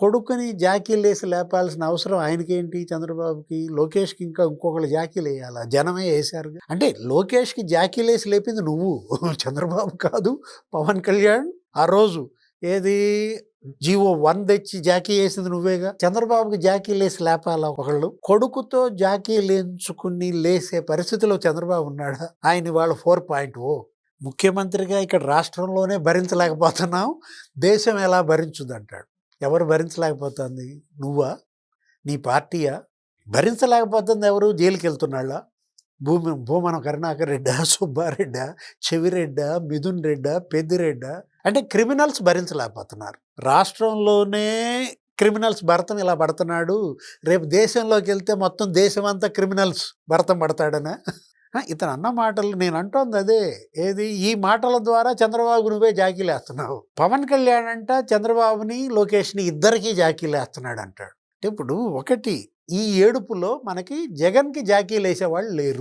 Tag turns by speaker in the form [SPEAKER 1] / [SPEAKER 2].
[SPEAKER 1] కొడుకుని జాకీలేసి లేపాల్సిన అవసరం ఆయనకేంటి చంద్రబాబుకి? లోకేష్‌కి ఇంకా ఇంకొకళ్ళు జాకీలేయాలా? జనమే ఏశారుగా. అంటే లోకేష్‌కి జాకీలేసి లేపింది నువ్వు. చంద్రబాబు కాదు, పవన్ కళ్యాణ్. ఆ రోజు ఏది జీవో 1 తెచ్చి జాకీ ఏసింది నువ్వేగా. చంద్రబాబుకి జాకీలేసి లేపాలా ఒకళ్ళు? కొడుకుతో జాకీలేంచుకుని లేసే పరిస్థితిలో చంద్రబాబు ఉన్నాడా? ఆయన ఇవాళ 4.0 ముఖ్యమంత్రిగా ఇక్కడ రాష్ట్రంలోనే భరించలేకపోతున్నాం, దేశం ఎలా భరించుదంటాడు. ఎవరు భరించలేకపోతుంది? నువ్వా? నీ పార్టీయా? భరించలేకపోతుంది ఎవరు? జైలుకెళ్తున్నాళ్ళా? భూమన కరుణాకర్ రెడ్డా, సుబ్బారెడ్డా, చెవిరెడ్డా, మిథున్ రెడ్డా, పెద్దిరెడ్డా? అంటే క్రిమినల్స్ భరించలేకపోతున్నారు. రాష్ట్రంలోనే క్రిమినల్స్ భరతం ఇలా పడుతున్నాడు, రేపు దేశంలోకి వెళ్తే మొత్తం దేశమంతా క్రిమినల్స్ భరతం పడతాడనా? ఇతను అన్న మాటలు నేను అంటోంది అదే. ఏది? ఈ మాటల ద్వారా చంద్రబాబు నువ్వే జాకీలేస్తున్నావు. పవన్ కళ్యాణ్ అంట చంద్రబాబుని, లోకేష్ని ఇద్దరికీ జాకీలేస్తున్నాడు అంటాడు. ఇప్పుడు ఒకటి, ఈ ఏడుపులో మనకి జగన్‌కి జాకీలేసేవాళ్ళు లేరు.